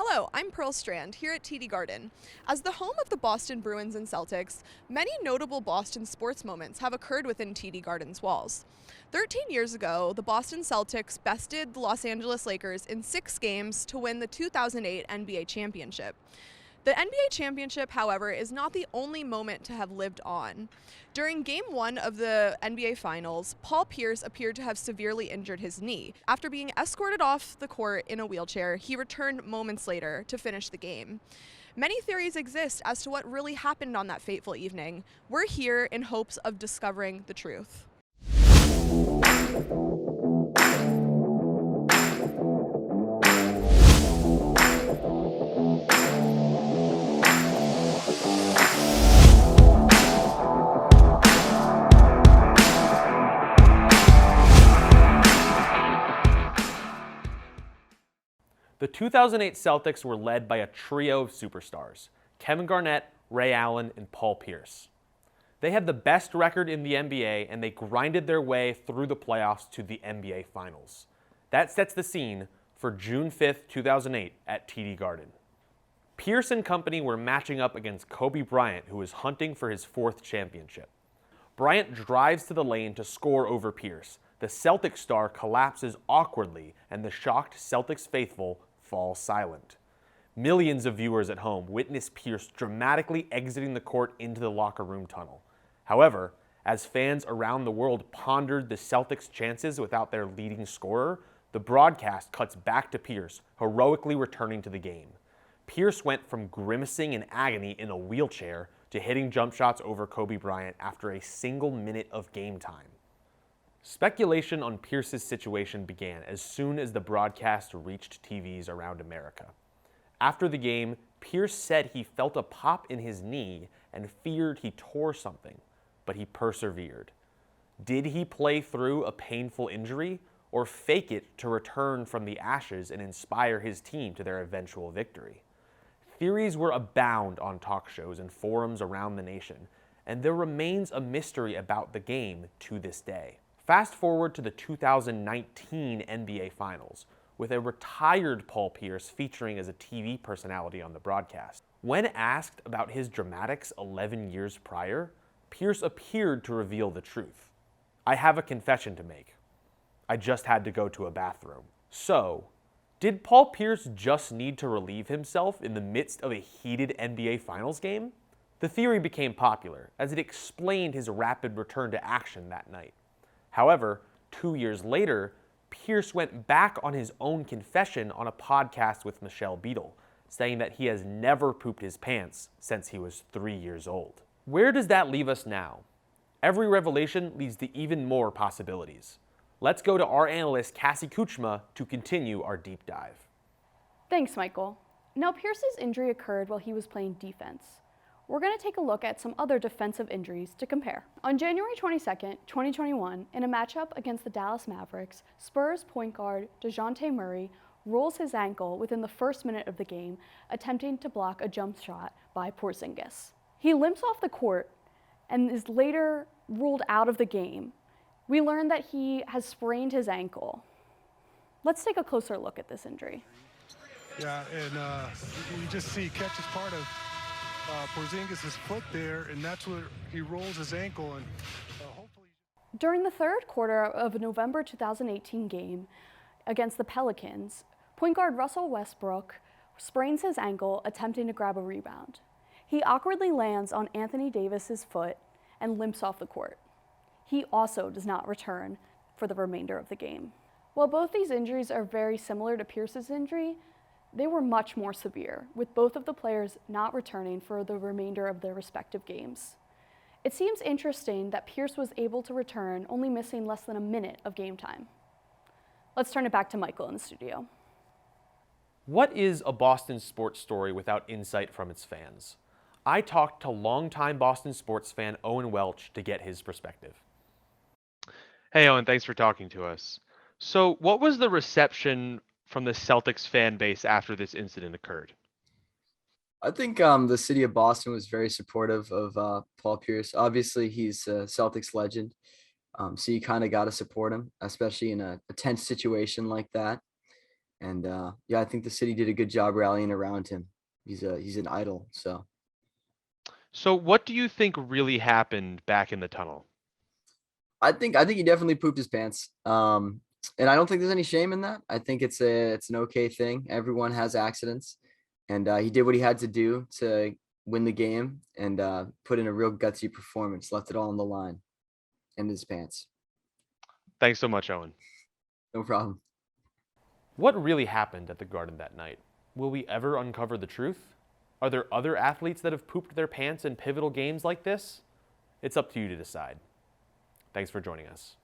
Hello, I'm Pearl Strand here at TD Garden. As the home of the Boston Bruins and Celtics, many notable Boston sports moments have occurred within TD Garden's walls. 13 years ago, the Boston Celtics bested the Los Angeles Lakers in 6 games to win the 2008 NBA championship. The NBA championship, however, is not the only moment to have lived on. During Game 1 of the NBA Finals, Paul Pierce appeared to have severely injured his knee. After being escorted off the court in a wheelchair, he returned moments later to finish the game. Many theories exist as to what really happened on that fateful evening. We're here in hopes of discovering the truth. The 2008 Celtics were led by a trio of superstars, Kevin Garnett, Ray Allen, and Paul Pierce. They had the best record in the NBA, and they grinded their way through the playoffs to the NBA Finals. That sets the scene for June 5th, 2008 at TD Garden. Pierce and company were matching up against Kobe Bryant, who was hunting for his 4th championship. Bryant drives to the lane to score over Pierce. The Celtics star collapses awkwardly, and the shocked Celtics faithful fall silent. Millions of viewers at home witness Pierce dramatically exiting the court into the locker room tunnel. However, as fans around the world pondered the Celtics' chances without their leading scorer, the broadcast cuts back to Pierce, heroically returning to the game. Pierce went from grimacing in agony in a wheelchair to hitting jump shots over Kobe Bryant after a single minute of game time. Speculation on Pierce's situation began as soon as the broadcast reached TVs around America. After the game, Pierce said he felt a pop in his knee and feared he tore something, but he persevered. Did he play through a painful injury or fake it to return from the ashes and inspire his team to their eventual victory? Theories were abound on talk shows and forums around the nation, and there remains a mystery about the game to this day. Fast forward to the 2019 NBA Finals, with a retired Paul Pierce featuring as a TV personality on the broadcast. When asked about his dramatics 11 years prior, Pierce appeared to reveal the truth. "I have a confession to make. I just had to go to a bathroom." So, did Paul Pierce just need to relieve himself in the midst of a heated NBA Finals game? The theory became popular, as it explained his rapid return to action that night. However, 2 years later, Pierce went back on his own confession on a podcast with Michelle Beadle, saying that he has never pooped his pants since he was 3 years old. Where does that leave us now? Every revelation leads to even more possibilities. Let's go to our analyst Cassie Kuchma to continue our deep dive. Thanks, Michael. Now, Pierce's injury occurred while he was playing defense. We're going to take a look at some other defensive injuries to compare. On January 22nd, 2021, in a matchup against the Dallas Mavericks, Spurs point guard DeJounte Murray rolls his ankle within the first minute of the game, attempting to block a jump shot by Porzingis. He limps off the court and is later ruled out of the game. We learn that he has sprained his ankle. Let's take a closer look at this injury. Yeah, and you just see he catches part of Porzingis' foot there, and that's where he rolls his ankle, and hopefully. During the third quarter of a November 2018 game against the Pelicans, point guard Russell Westbrook sprains his ankle attempting to grab a rebound. He awkwardly lands on Anthony Davis's foot and limps off the court. He also does not return for the remainder of the game. While both these injuries are very similar to Pierce's injury, they were much more severe, with both of the players not returning for the remainder of their respective games. It seems interesting that Pierce was able to return, only missing less than a minute of game time. Let's turn it back to Michael in the studio. What is a Boston sports story without insight from its fans? I talked to longtime Boston sports fan Owen Welch to get his perspective. Hey, Owen, thanks for talking to us. So, what was the reception from the Celtics fan base after this incident occurred? I think the city of Boston was very supportive of Paul Pierce. Obviously, he's a Celtics legend, so you kind of got to support him, especially in a tense situation like that. And yeah, I think the city did a good job rallying around him. He's an idol. So what do you think really happened back in the tunnel? I think he definitely pooped his pants. And I don't think there's any shame in that. I think it's an okay thing. Everyone has accidents, and he did what he had to do to win the game and put in a real gutsy performance. Left it all on the line in his pants. Thanks so much, Owen. No problem. What really happened at the Garden that night? Will we ever uncover the truth? Are there other athletes that have pooped their pants in pivotal games like this? It's up to you to decide. Thanks for joining us.